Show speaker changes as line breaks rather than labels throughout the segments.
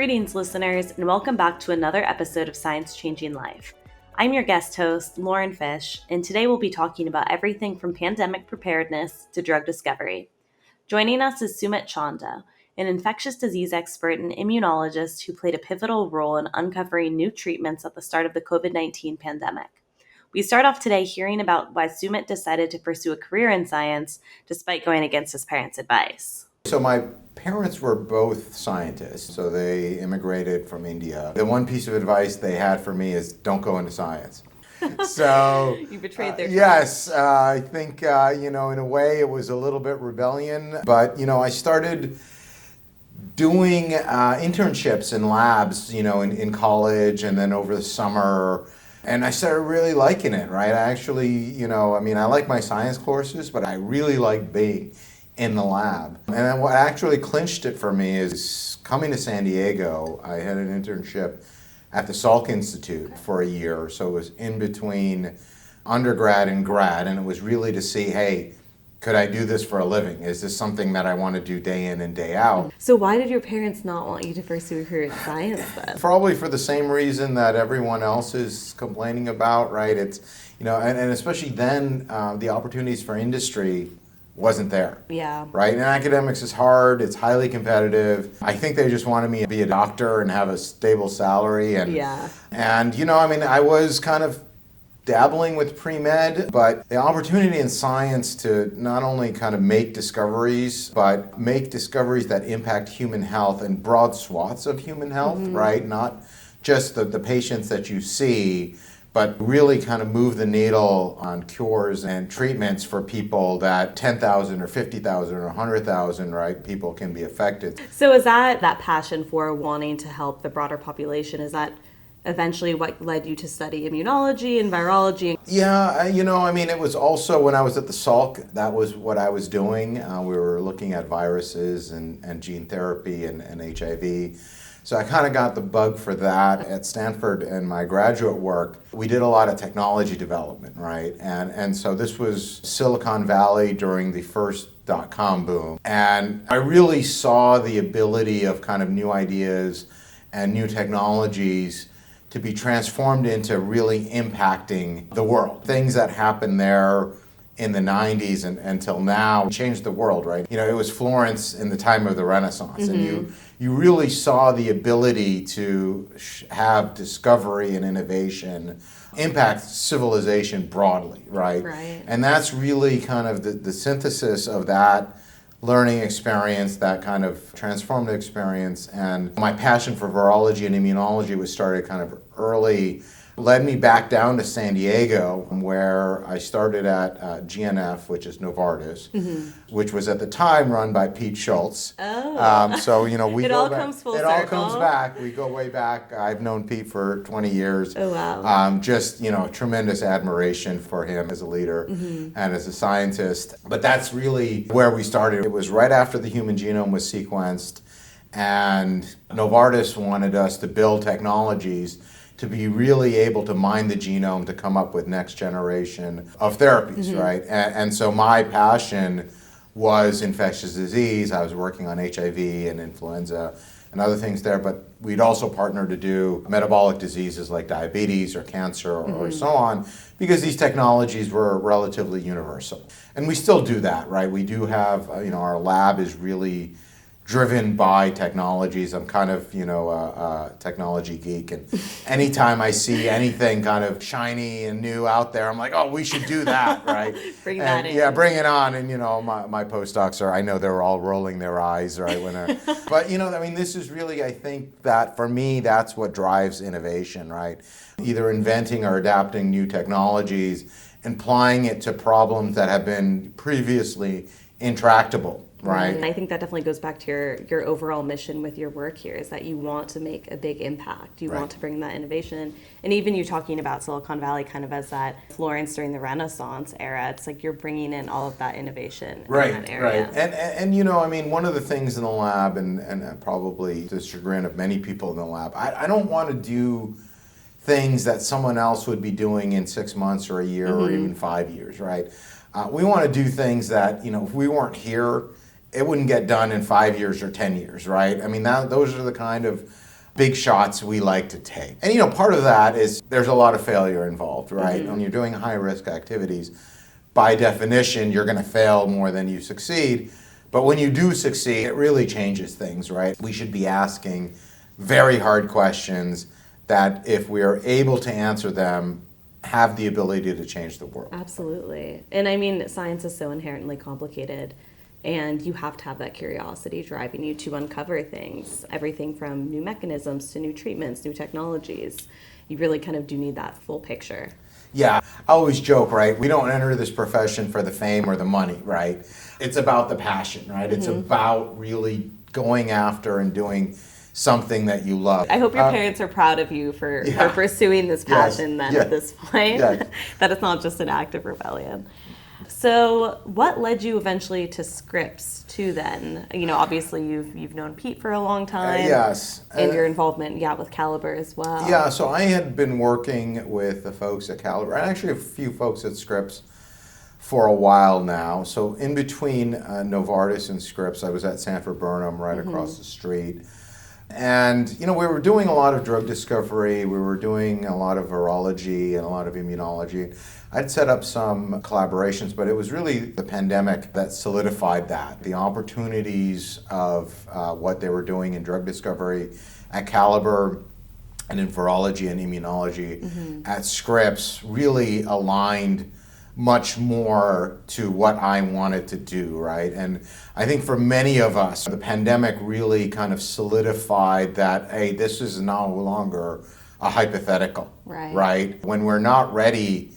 Greetings, listeners, and welcome back to another episode of Science Changing Life. I'm your guest host, Lauren Fish, and today we'll be talking about everything from pandemic preparedness to drug discovery. Joining us is Sumit Chanda, an infectious disease expert and immunologist who played a pivotal role in uncovering new treatments at the start of the COVID-19 pandemic. We start off today hearing about why Sumit decided to pursue a career in science despite going against his parents' advice.
So my parents were both scientists, so they immigrated from India. The one piece of advice they had for me is don't go into science. So
You betrayed their trust.
yes, I think, in a way it was a little bit rebellion, but, I started doing internships in labs, in college and then over the summer. And I started really liking it, right? I actually, I like my science courses, but I really like being in the lab. And then what actually clinched it for me is coming to San Diego. I had an internship at the Salk Institute for a year, so it was in between undergrad and grad, and it was really to see, hey, could I do this for a living? Is this something that I want to do day in and day out?
So why did your parents not want you to pursue a career in science then?
Probably for the same reason that everyone else is complaining about, right? It's, and especially then, the opportunities for industry wasn't there.
Yeah.
Right? And academics is hard, it's highly competitive. I think they just wanted me to be a doctor and have a stable salary. And I was kind of dabbling with pre-med, but the opportunity in science to not only kind of make discoveries, but make discoveries that impact human health and broad swaths of human health, right? Not just the patients that you see, but really kind of move the needle on cures and treatments for people that 10,000 or 50,000 or 100,000, right, people can be affected.
So is that passion for wanting to help the broader population, is that eventually what led you to study immunology and virology?
Yeah, it was also when I was at the Salk, that was what I was doing. We were looking at viruses and gene therapy and HIV. So I kind of got the bug for that at Stanford in my graduate work. We did a lot of technology development, right? And so this was Silicon Valley during the first .com boom. And I really saw the ability of kind of new ideas and new technologies to be transformed into really impacting the world. Things that happened there in the 90s and until now changed the world, right? It was Florence in the time of the Renaissance, and you really saw the ability to have discovery and innovation impact civilization broadly, right?
Right.
And that's really kind of the synthesis of that learning experience, that kind of transformative experience, and my passion for virology and immunology was started kind of early, led me back down to San Diego, where I started at GNF, which is Novartis, which was at the time run by Pete Schultz.
Oh.
So, we
It
go
all
back.
comes full
It all
circle.
comes back. We go way back. I've known Pete for 20 years.
Oh, wow.
Just, tremendous admiration for him as a leader and as a scientist. But that's really where we started. It was right after the human genome was sequenced, and Novartis wanted us to build technologies to be really able to mine the genome to come up with next generation of therapies, right? And so my passion was infectious disease. I was working on HIV and influenza and other things there, but we'd also partner to do metabolic diseases like diabetes or cancer or so on, because these technologies were relatively universal. And we still do that, right? We do have, our lab is really driven by technologies. I'm kind of, a technology geek, and anytime I see anything kind of shiny and new out there, I'm like, oh, we should do that, right?
Bring that in.
Yeah, bring it on. And, my postdocs I know they're all rolling their eyes, right? But, this is really, I think that for me, that's what drives innovation, right? Either inventing or adapting new technologies, and applying it to problems that have been previously intractable. Right.
And I think that definitely goes back to your overall mission with your work here, is that you want to make a big impact. You want to bring that innovation. And even you talking about Silicon Valley kind of as that Florence during the Renaissance era, it's like you're bringing in all of that innovation in that area.
Right. And one of the things in the lab, and probably the chagrin of many people in the lab, I don't want to do things that someone else would be doing in 6 months or a year or even 5 years, right? We want to do things that, if we weren't here, it wouldn't get done in 5 years or 10 years, right? Those are the kind of big shots we like to take. And part of that is there's a lot of failure involved, right? When you're doing high risk activities, by definition, you're going to fail more than you succeed. But when you do succeed, it really changes things, right? We should be asking very hard questions that, if we are able to answer them, have the ability to change the world.
Absolutely. And I mean, science is so inherently complicated, and you have to have that curiosity driving you to uncover things, everything from new mechanisms to new treatments, new technologies. You really kind of do need that full picture.
Yeah, I always joke, right? We don't enter this profession for the fame or the money, right? It's about the passion, right? It's about really going after and doing something that you love.
I hope your parents are proud of you for pursuing this passion at this point, that it's not just an act of rebellion. So what led you eventually to Scripps too then? Obviously you've known Pete for a long time.
Yes.
And your involvement, with Caliber as well.
Yeah, so I had been working with the folks at Caliber, and actually a few folks at Scripps for a while now. So in between Novartis and Scripps, I was at Sanford Burnham right across the street. And, we were doing a lot of drug discovery, we were doing a lot of virology and a lot of immunology. I'd set up some collaborations, but it was really the pandemic that solidified that. The opportunities of what they were doing in drug discovery at Caliber and in virology and immunology at Scripps really aligned much more to what I wanted to do, right? And I think for many of us, the pandemic really kind of solidified that, hey, this is no longer a hypothetical, right? When we're not ready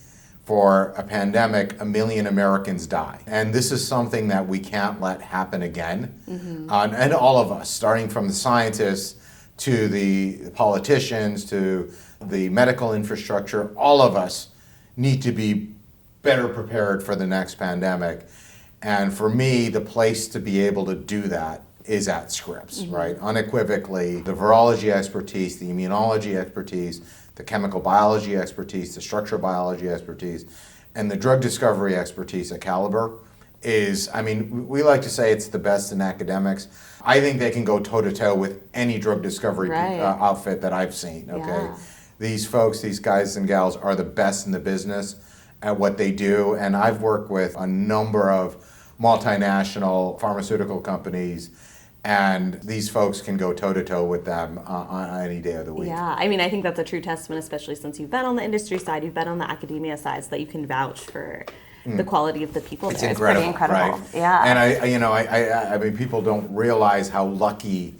for a pandemic, 1 million Americans die. And this is something that we can't let happen again. And all of us, starting from the scientists to the politicians to the medical infrastructure, all of us need to be better prepared for the next pandemic. And for me, the place to be able to do that is at Scripps, right? Unequivocally, the virology expertise, the immunology expertise, the chemical biology expertise, the structural biology expertise, and the drug discovery expertise at Caliber is, we like to say it's the best in academics. I think they can go toe-to-toe with any drug discovery outfit that I've seen, okay? These folks, these guys and gals are the best in the business at what they do, and I've worked with a number of multinational pharmaceutical companies, and these folks can go toe-to-toe with them on any day of the week.
Yeah, I think that's a true testament, especially since you've been on the industry side, you've been on the academia side, so that you can vouch for the quality of the people there.
It's incredible,
pretty incredible.
Right?
Yeah.
And I people don't realize how lucky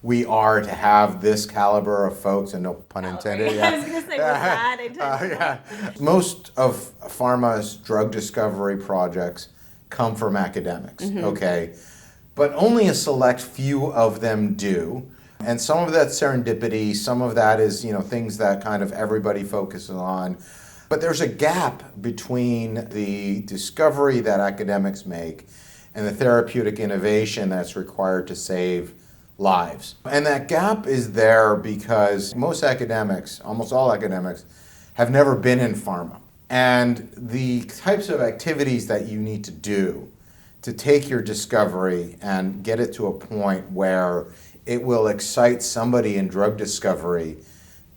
we are to have this caliber of folks, and no pun intended.
I was going to say, was that intentional?
Most of pharma's drug discovery projects come from academics, okay? But only a select few of them do. And some of that's serendipity, some of that is, things that kind of everybody focuses on. But there's a gap between the discovery that academics make and the therapeutic innovation that's required to save lives. And that gap is there because most academics, almost all academics, have never been in pharma. And the types of activities that you need to do to take your discovery and get it to a point where it will excite somebody in drug discovery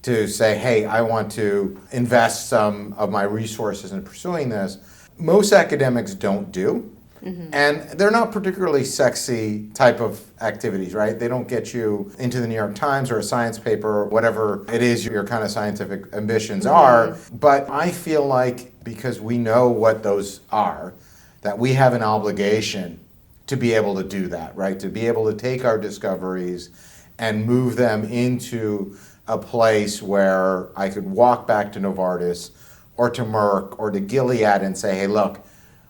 to say, hey, I want to invest some of my resources in pursuing this, most academics don't do. And they're not particularly sexy type of activities, right? They don't get you into the New York Times or a science paper or whatever it is your kind of scientific ambitions are. But I feel like because we know what those are, that we have an obligation to be able to do that, right? To be able to take our discoveries and move them into a place where I could walk back to Novartis or to Merck or to Gilead and say, hey, look,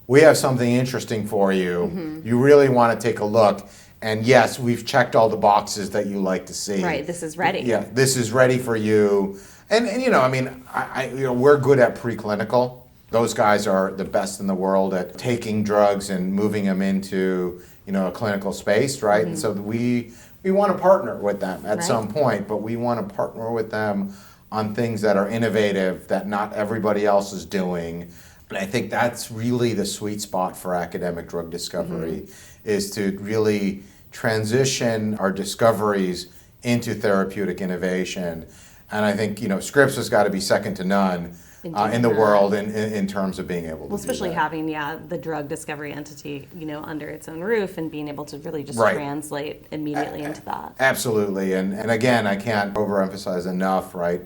we have something interesting for you. You really want to take a look. And yes, we've checked all the boxes that you like to see.
Right, this is ready.
Yeah, this is ready for you. And we're good at preclinical. Those guys are the best in the world at taking drugs and moving them into, a clinical space, right? And so we want to partner with them at some point, but we want to partner with them on things that are innovative, that not everybody else is doing. And I think that's really the sweet spot for academic drug discovery, is to really transition our discoveries into therapeutic innovation. And I think, Scripps has got to be second to none in the world in terms of being able to
especially
do that.
having the drug discovery entity under its own roof and being able to really just
Right.
translate immediately into that.
Absolutely, and again, I can't overemphasize enough, right?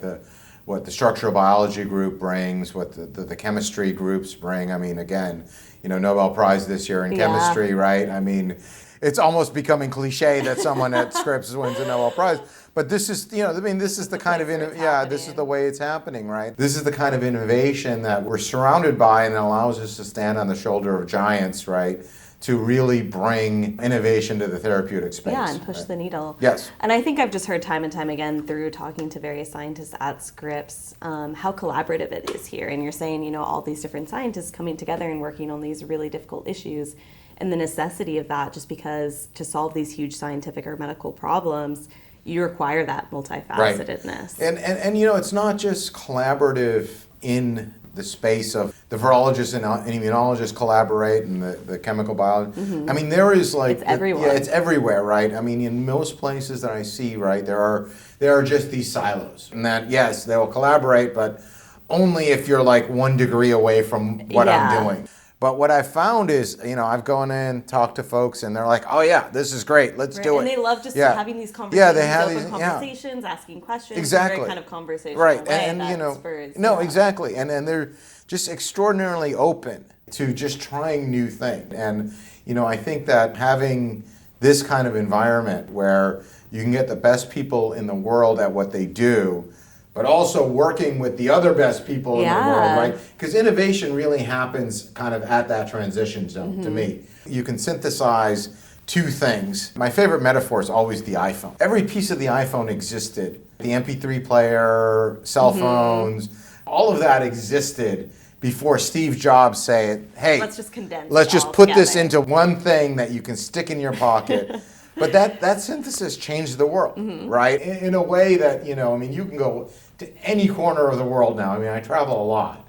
What the structural biology group brings, what the chemistry groups bring. I mean, again, Nobel Prize this year in chemistry, right? I mean, it's almost becoming cliche that someone at Scripps wins a Nobel Prize. But this is, this is the kind of, this is the way it's happening, right? This is the kind of innovation that we're surrounded by, and it allows us to stand on the shoulder of giants, right? To really bring innovation to the therapeutic space.
Yeah, and push the needle.
Yes.
And I think I've just heard time and time again through talking to various scientists at Scripps how collaborative it is here. And you're saying, all these different scientists coming together and working on these really difficult issues, and the necessity of that, just because to solve these huge scientific or medical problems, you require that multifacetedness.
Right. And it's not just collaborative in the space of the virologists and immunologists collaborate and the chemical biology. Mm-hmm. I mean, there is
it's everywhere.
Yeah, it's everywhere, right? I mean, in most places that I see, right, there are just these silos. And that, yes, they will collaborate, but only if you're like 1 degree away from what I'm doing. But what I've found is, I've gone in, talked to folks, and they're like, oh yeah, this is great, let's do it.
And they love just having these conversations,
they have
open conversations, asking questions.
Exactly.
Very kind of conversational
right.
way
And
that spurs.
Exactly. And they're just extraordinarily open to just trying new things. And, I think that having this kind of environment where you can get the best people in the world at what they do, but also working with the other best people in the world, right? Because innovation really happens kind of at that transition zone to me. You can synthesize two things. My favorite metaphor is always the iPhone. Every piece of the iPhone existed. The MP3 player, cell phones, all of that existed before Steve Jobs said, hey,
let's just condense
let's just put this into one thing that you can stick in your pocket. But that synthesis changed the world, right? In a way that, you can go to any corner of the world now. I mean, I travel a lot.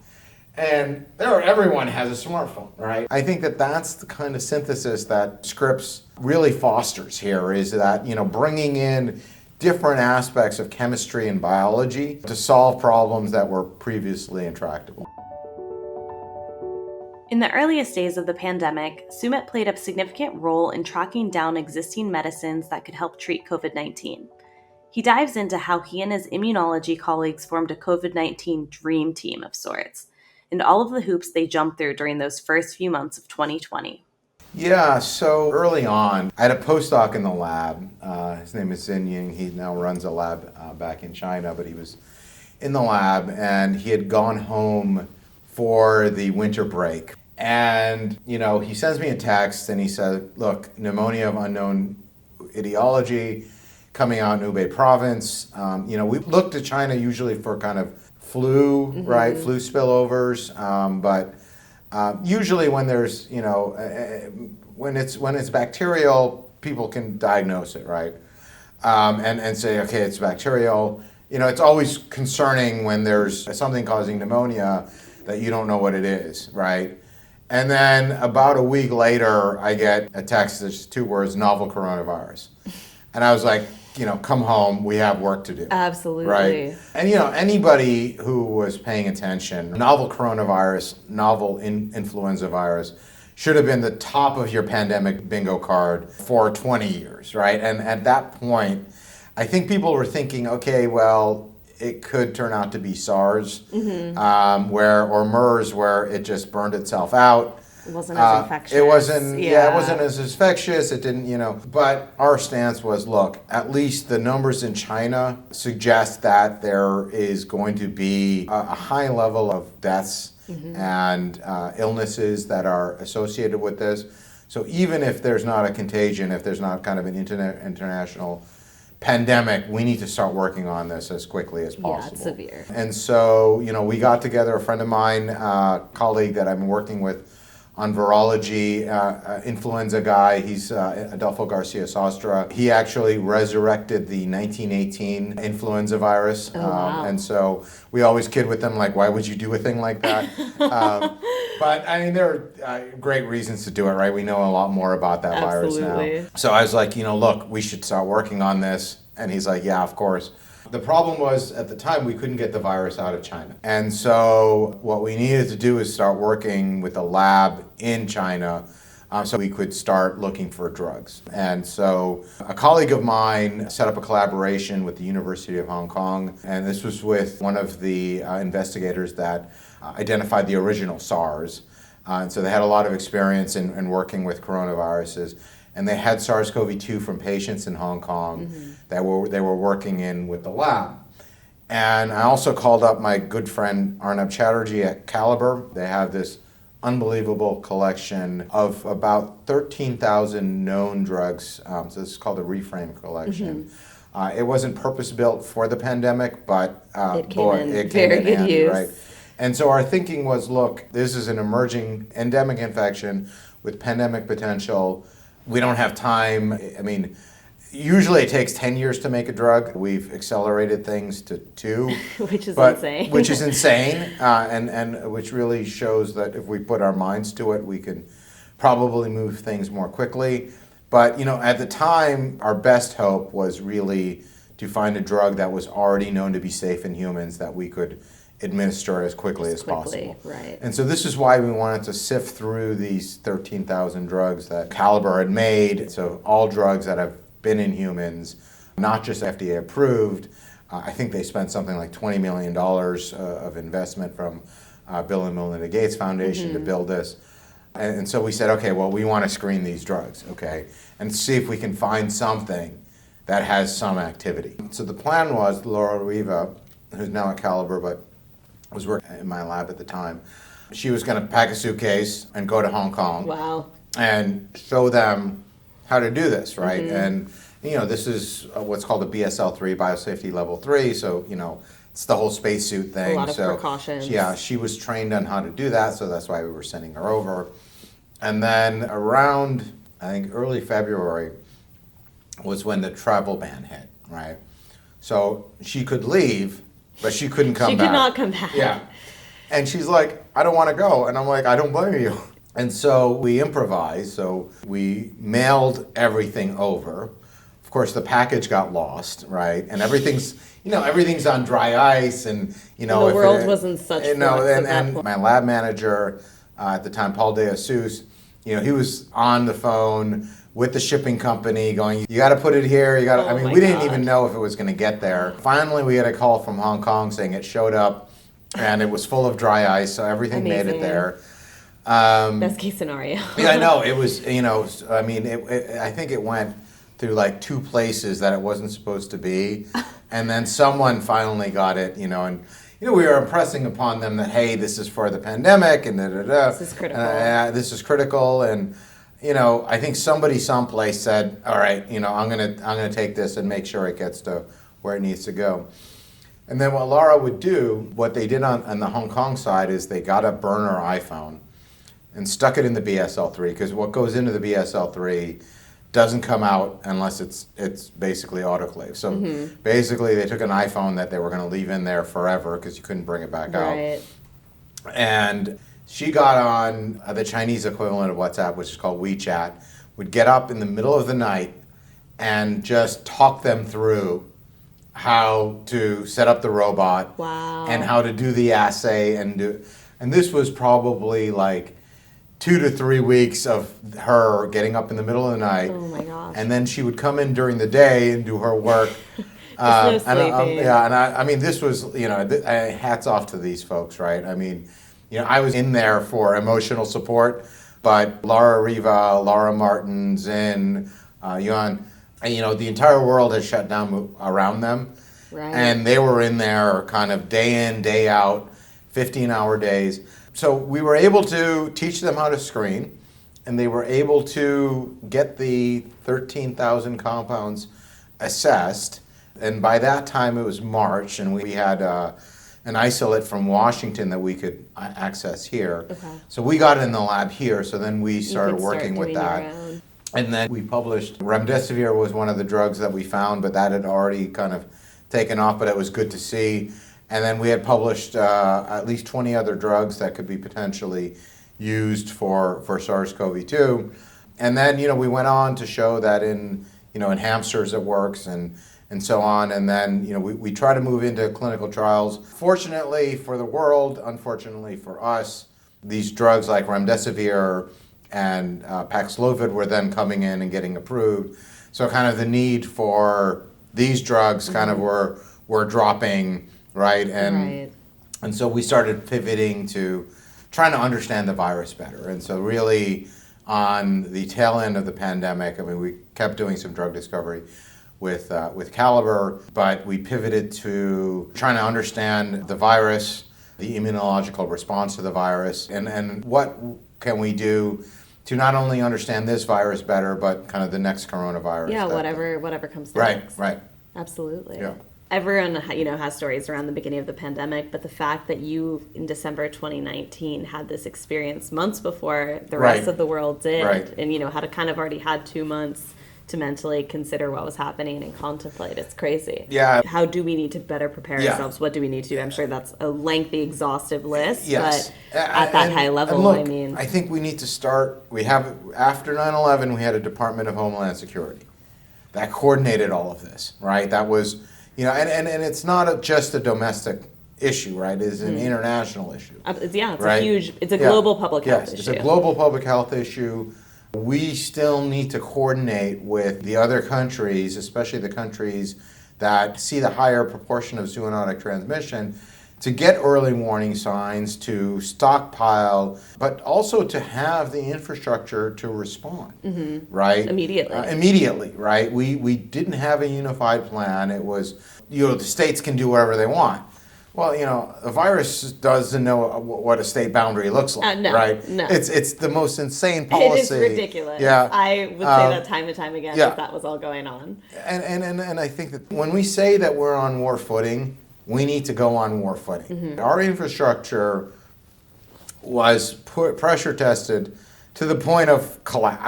And everyone has a smartphone, right? I think that's the kind of synthesis that Scripps really fosters here, is that, bringing in different aspects of chemistry and biology to solve problems that were previously intractable.
In the earliest days of the pandemic, Sumit played a significant role in tracking down existing medicines that could help treat COVID-19. He dives into how he and his immunology colleagues formed a COVID-19 dream team of sorts, and all of the hoops they jumped through during those first few months of 2020.
Yeah, so early on, I had a postdoc in the lab. His name is Xin Ying. He now runs a lab back in China, but he was in the lab, and he had gone home for the winter break. And, he sends me a text and he said, look, pneumonia of unknown etiology coming out in Hubei province. We look to China usually for kind of flu, right? Flu spillovers. But usually when there's, when it's bacterial, people can diagnose it, right? And say, okay, it's bacterial. It's always concerning when there's something causing pneumonia that you don't know what it is, right? And then about a week later, I get a text that's 2 words, novel coronavirus. And I was like, come home, we have work to do.
Absolutely.
Right? And anybody who was paying attention, novel coronavirus, novel influenza virus, should have been the top of your pandemic bingo card for 20 years, right? And at that point, I think people were thinking, okay, well, it could turn out to be SARS, or MERS, where it just burned itself out.
It wasn't as infectious.
It wasn't as infectious. It didn't, But our stance was, look, at least the numbers in China suggest that there is going to be a high level of deaths and illnesses that are associated with this. So even if there's not a contagion, if there's not kind of an international pandemic, we need to start working on this as quickly as possible.
Yeah, it's severe.
And so, we got together, a friend of mine, colleague that I've been working with on virology, influenza guy. He's Adolfo Garcia Sostra. He actually resurrected the 1918 influenza virus.
Oh, wow.
And so we always kid with them, like, why would you do a thing like that? But I mean, there are great reasons to do it, right? We know a lot more about that virus now. So I was like, look, we should start working on this. And he's like, yeah, of course. The problem was, at the time, we couldn't get the virus out of China. And so what we needed to do is start working with a lab in China so we could start looking for drugs. And so a colleague of mine set up a collaboration with the University of Hong Kong, and this was with one of the investigators that identified the original SARS. And so they had a lot of experience in working with coronaviruses. And they had SARS-CoV-2 from patients in Hong Kong that they were working in with the lab. And I also called up my good friend Arnab Chatterjee at Caliber. They have this unbelievable collection of about 13,000 known drugs. So this is called the Reframe collection. It wasn't purpose-built for the pandemic, but
it came in very good
handy,
use.
right? And so our thinking was, look, this is an emerging endemic infection with pandemic potential. We don't have time. I mean, usually it takes 10 years to make a drug. We've accelerated things to 2.
Which is insane.
Which is insane, and which really shows that if we put our minds to it, we can probably move things more quickly. But, at the time, our best hope was really to find a drug that was already known to be safe in humans that we could administer as quickly as possible.
Right.
And so this is why we wanted to sift through these 13,000 drugs that Caliber had made. So all drugs that have been in humans, not just FDA approved. I think they spent something like $20 million of investment from Bill and Melinda Gates Foundation to build this. And so we said, okay, well, we want to screen these drugs, okay, and see if we can find something that has some activity. So the plan was Laura Riva, who's now at Caliber, but was working in my lab at the time, she was going to pack a suitcase and go to Hong Kong.
Wow.
And show them how to do this, right? And, this is what's called a BSL-3, Biosafety Level 3, so, it's the whole spacesuit thing.
A lot of precautions.
Yeah, she was trained on how to do that, so that's why we were sending her over. And then around, I think, early February was when the travel ban hit, right? So she could leave, but she couldn't come back.
She could not come back.
Yeah. And she's like, I don't want to go. And I'm like, I don't blame you. And so we improvised. So we mailed everything over. Of course, the package got lost, right? And everything's on dry ice, and
the world was in such flux at that point.
My lab manager at the time, Paul De Jesus, he was on the phone with the shipping company going, you got to put it here, we didn't even know if it was going to get there. Finally, we had a call from Hong Kong saying it showed up, and it was full of dry ice, so everything made it there.
Best case scenario.
Yeah, I know. It was, I think it went through like 2 places that it wasn't supposed to be. And then someone finally got it, and we were impressing upon them that, hey, this is for the pandemic, and da-da-da.
This is critical.
This is critical, and, I think somebody someplace said, all right, I'm gonna take this and make sure it gets to where it needs to go. And then what Laura would do, what they did on the Hong Kong side is they got a burner iPhone and stuck it in the BSL-3, because what goes into the BSL-3 doesn't come out unless it's basically autoclave. So basically they took an iPhone that they were going to leave in there forever because you couldn't bring it back out. And she got on the Chinese equivalent of WhatsApp, which is called WeChat, would get up in the middle of the night and just talk them through how to set up the robot.
Wow.
And how to do the assay and this was probably like 2 to 3 weeks of her getting up in the middle of the night.
Oh my gosh.
And then she would come in during the day and do her work.
No sleeping.
This was, hats off to these folks, right? I was in there for emotional support, but Laura Riva, Laura Martin, Zin, Yuan, the entire world has shut down around them.
Right.
And they were in there kind of day in, day out, 15-hour days. So we were able to teach them how to screen, and they were able to get the 13,000 compounds assessed. And by that time, it was March, and we had an isolate from Washington that we could access here.
Okay.
So we got it in the lab here, so then we started working with that. And then we published, remdesivir was one of the drugs that we found, but that had already kind of taken off, but it was good to see. And then we had published at least 20 other drugs that could be potentially used for SARS-CoV-2. And then, we went on to show that in hamsters it works, and and so on. And then, we try to move into clinical trials. Fortunately for the world, unfortunately for us, these drugs like remdesivir and Paxlovid were then coming in and getting approved. So kind of the need for these drugs kind of were dropping, right? And so we started pivoting to trying to understand the virus better. And so really on the tail end of the pandemic, we kept doing some drug discovery with Caliber, but we pivoted to trying to understand the virus, the immunological response to the virus, and what can we do to not only understand this virus better, but kind of the next coronavirus.
Yeah, whatever comes next.
Right.
Absolutely.
Yeah.
Everyone, has stories around the beginning of the pandemic, but the fact that you, in December 2019, had this experience months before the rest of the world did, and, had kind of already had 2 months to mentally consider what was happening and contemplate. It's crazy.
Yeah.
How do we need to better prepare ourselves? What do we need to do? I'm sure that's a lengthy, exhaustive list,
yes.
But at that high level,
and look, I think we need to start, after 9/11, we had a Department of Homeland Security that coordinated all of this, right? That was, and it's not just a domestic issue, right? It's an international issue.
It's
right?
it's a global public health issue.
It's a global public health issue. We still need to coordinate with the other countries, especially the countries that see the higher proportion of zoonotic transmission, to get early warning signs, to stockpile, but also to have the infrastructure to respond, right?
Immediately,
right? We didn't have a unified plan. It was, the states can do whatever they want. Well, a virus doesn't know what a state boundary looks like, right?
No.
It's the most insane policy.
It is ridiculous.
Yeah.
I would say that time and time again if that was all going on.
And I think that when we say that we're on war footing, we need to go on war footing. Our infrastructure was pressure tested to the point of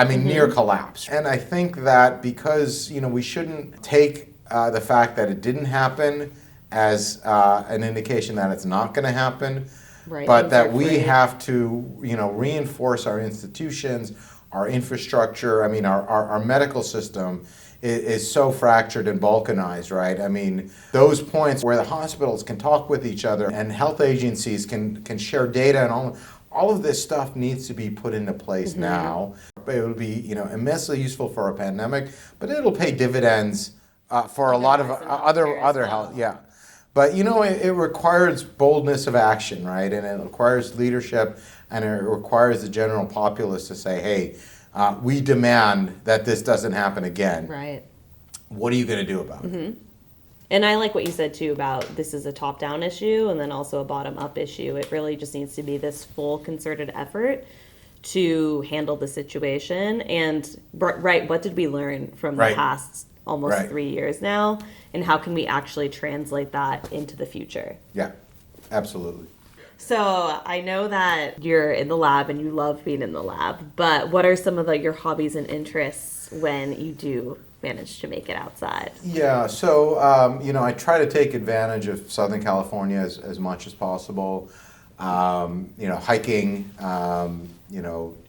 near collapse. And I think that because, we shouldn't take the fact that it didn't happen as an indication that it's not going to happen, but that we have to, reinforce our institutions, our infrastructure. Our medical system is so fractured and balkanized, right? Those points where the hospitals can talk with each other and health agencies can share data and all of this stuff needs to be put into place now. It would be, immensely useful for a pandemic, but it'll pay dividends for a lot of other health. Yeah. But, it requires boldness of action, right? And it requires leadership, and it requires the general populace to say, hey, we demand that this doesn't happen again.
Right.
What are you going to do about it?
And I like what you said, too, about this is a top-down issue and then also a bottom-up issue. It really just needs to be this full concerted effort to handle the situation. And, what did we learn from the past almost 3 years now, and how can we actually translate that into the future?
Yeah, absolutely.
So I know that you're in the lab and you love being in the lab, but what are some of your hobbies and interests when you do manage to make it outside?
Yeah, so I try to take advantage of Southern California as much as possible. Hiking,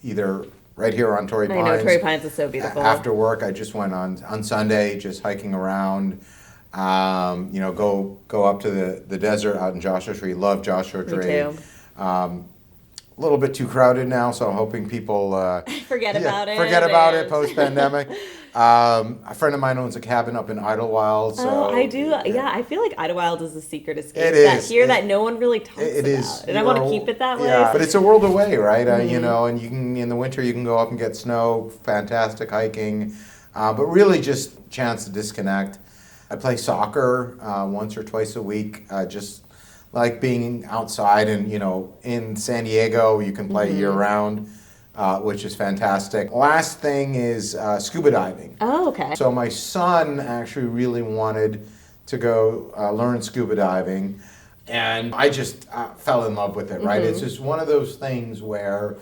either right here on Torrey Pines.
I know Torrey Pines is so beautiful.
After work, I just went on Sunday, just hiking around. Go up to the desert out in Joshua Tree. Love Joshua Tree.
Me too.
A little bit too crowded now, so I'm hoping people
forget about
it post-pandemic. A friend of mine owns a cabin up in Idlewild. So,
I do. Yeah, I feel like Idlewild is a secret escape.
It is.
That no one really talks about. And I want to keep it that way.
Yeah, but it's a world away, right? And you can, in the winter, you can go up and get snow, fantastic hiking, but really just a chance to disconnect. I play soccer once or twice a week, just like being outside, and in San Diego you can play year-round, which is fantastic. Last thing is scuba diving.
Oh, okay.
So my son actually really wanted to go learn scuba diving, and I just fell in love with it, right? It's just one of those things where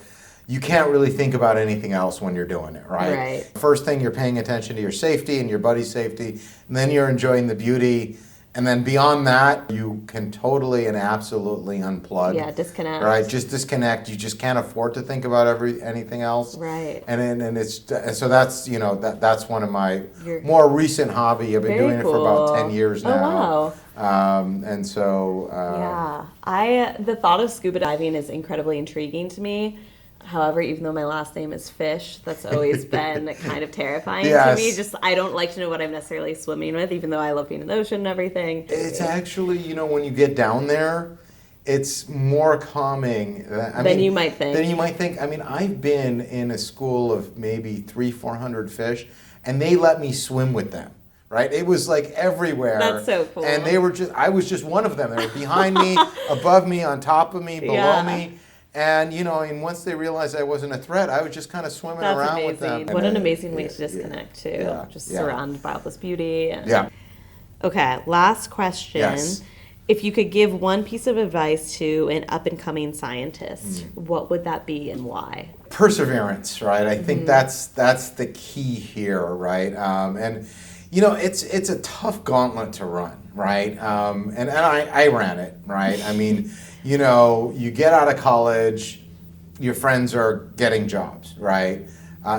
you can't really think about anything else when you're doing it, right?
Right.
First thing, you're paying attention to your safety and your buddy's safety, and then you're enjoying the beauty And then beyond that, you can totally and absolutely unplug.
Yeah, disconnect.
Right, just disconnect. You just can't afford to think about anything else.
Right.
And so that's that's one of my more recent hobby. I've been doing it for about 10 years now.
Oh wow.
And so
The thought of scuba diving is incredibly intriguing to me. However, even though my last name is Fish, that's always been kind of terrifying to me. Just, I don't like to know what I'm necessarily swimming with, even though I love being in the ocean and everything.
It's actually, when you get down there, it's more calming
than you might think.
I mean, I've been in a school of maybe 300-400 fish, and they let me swim with them. Right? It was like everywhere.
That's so cool.
And I was just one of them. They were behind me, above me, on top of me, below me. And, and once they realized I wasn't a threat, I was just kind of swimming around with them.
What an amazing way to disconnect, too.
Yeah,
just surrounded by all this beauty.
Yeah.
Okay, last question.
Yes.
If you could give one piece of advice to an up-and-coming scientist, what would that be and why?
Perseverance, right? I think that's the key here, right? And it's a tough gauntlet to run, right? And I ran it, right? I mean, you get out of college, your friends are getting jobs, right?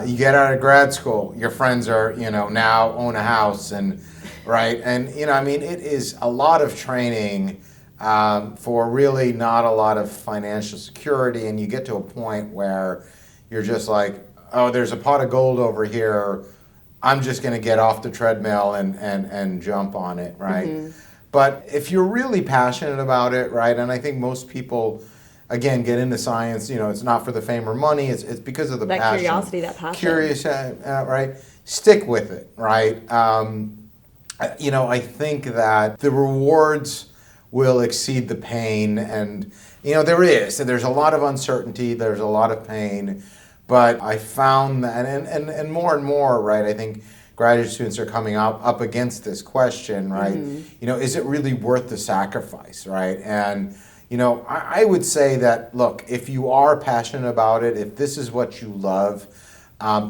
You get out of grad school, your friends are, now own a house, and right? And, I mean, it is a lot of training for really not a lot of financial security, and you get to a point where you're just like, oh, there's a pot of gold over here, I'm just going to get off the treadmill and jump on it, right? But if you're really passionate about it, right, and I think most people, again, get into science, it's not for the fame or money, it's because of the passion.
That curiosity, that passion.
Curious, right? Stick with it, right? I think that the rewards will exceed the pain, and, there's a lot of uncertainty, there's a lot of pain, but I found that, and more, right, I think graduate students are coming up against this question, right? Is it really worth the sacrifice, right? And, I would say that, look, if you are passionate about it, if this is what you love,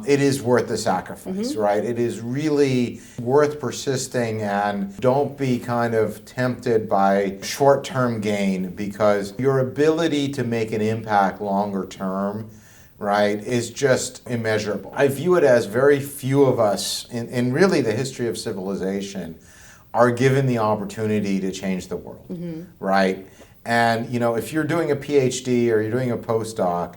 it is worth the sacrifice, right? It is really worth persisting, and don't be kind of tempted by short-term gain, because your ability to make an impact longer term, right, is just immeasurable. I view it as very few of us in really the history of civilization are given the opportunity to change the world, right? And, if you're doing a PhD or you're doing a postdoc,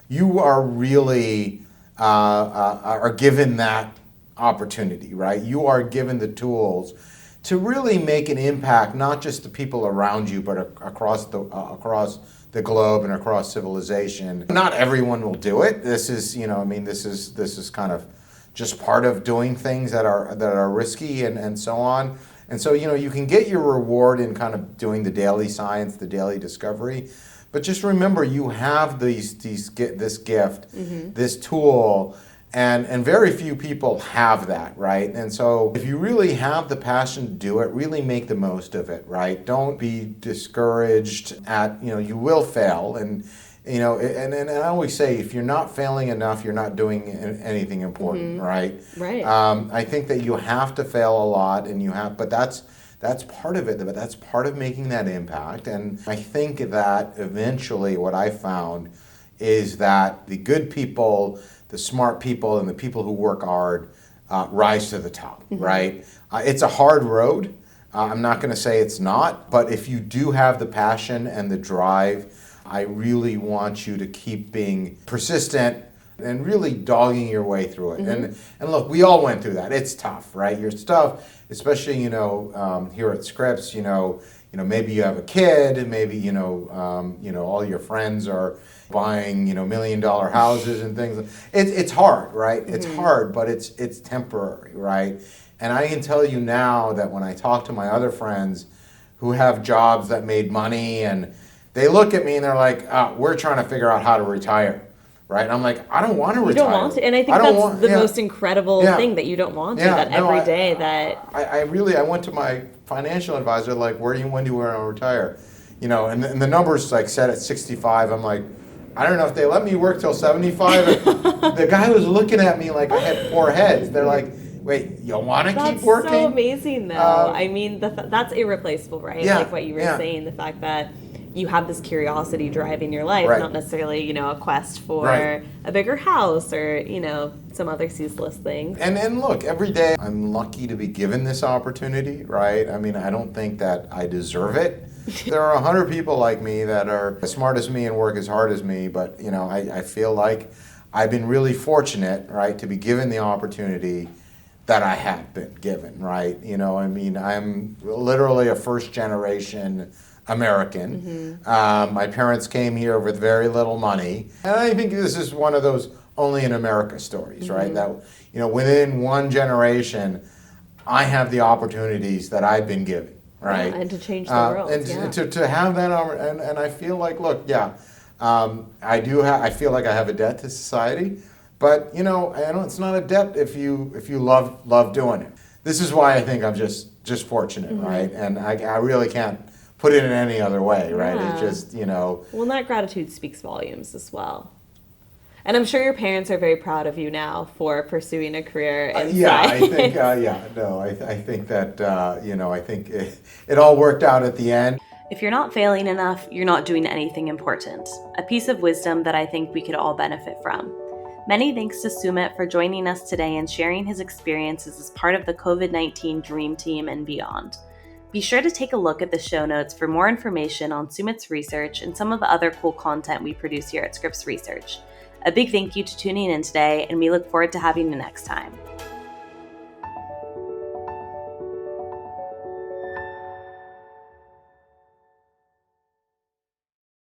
you are really are given that opportunity, right? You are given the tools to really make an impact, not just the people around you, but across the globe and across civilization. Not everyone will do it. This is, this is kind of just part of doing things that are risky and so on. And so, you can get your reward in kind of doing the daily science, the daily discovery. But just remember, you have this gift, this tool, and very few people have that, right? And so if you really have the passion to do it, really make the most of it, right? Don't be discouraged at, you will fail. And, and I always say, if you're not failing enough, you're not doing anything important, right?
Right.
I think that you have to fail a lot, but that's part of it, but that's part of making that impact. And I think that eventually what I found is that the good people, the smart people, and the people who work hard rise to the top, right? It's a hard road. I'm not going to say it's not, but if you do have the passion and the drive, I really want you to keep being persistent and really dogging your way through it. And look, we all went through that. It's tough, right? Your stuff, especially, here at Scripps, maybe you have a kid, and maybe, all your friends are buying, $1 million houses and things. It's hard, right? It's hard, but it's temporary, right? And I can tell you now that when I talk to my other friends who have jobs that made money, and they look at me and they're like, we're trying to figure out how to retire. Right? And I'm like, I don't want to retire.
You don't want to. And I think that's the most incredible thing, that you don't want to, every day that...
I went to my financial advisor, like, when do you want to retire? And the number's like set at 65. I'm like, I don't know if they let me work till 75. The guy was looking at me like I had 4 heads. They're like, wait, you want to keep
That's
working?
so amazing, though. I mean, that's irreplaceable, right?
Yeah,
Like what you were
yeah.
saying, the fact that you have this curiosity driving your life,
Right.
not necessarily, a quest for
Right.
a bigger house or, some other ceaseless things.
And look, every day I'm lucky to be given this opportunity, right? I mean, I don't think that I deserve it. There are 100 people like me that are as smart as me and work as hard as me, but I feel like I've been really fortunate, right, to be given the opportunity that I have been given, right? I mean, I'm literally a first generation American. My parents came here with very little money, and I think this is one of those only in America stories, right? That within one generation, I have the opportunities that I've been given, right?
Yeah, and to change the world.
And to have that, and I feel like, look, yeah, I feel like I have a debt to society, but I know it's not a debt if you love doing it. This is why I think I'm just fortunate, right? And I really can't put it in any other way, right?
Yeah.
It just,
Well, and that gratitude speaks volumes as well. And I'm sure your parents are very proud of you now for pursuing a career in
yeah,
science.
I think, I think that, I think it all worked out at the end.
If you're not failing enough, you're not doing anything important. A piece of wisdom that I think we could all benefit from. Many thanks to Sumit for joining us today and sharing his experiences as part of the COVID-19 Dream Team and beyond. Be sure to take a look at the show notes for more information on Sumit's research and some of the other cool content we produce here at Scripps Research. A big thank you to tuning in today, and we look forward to having you next time.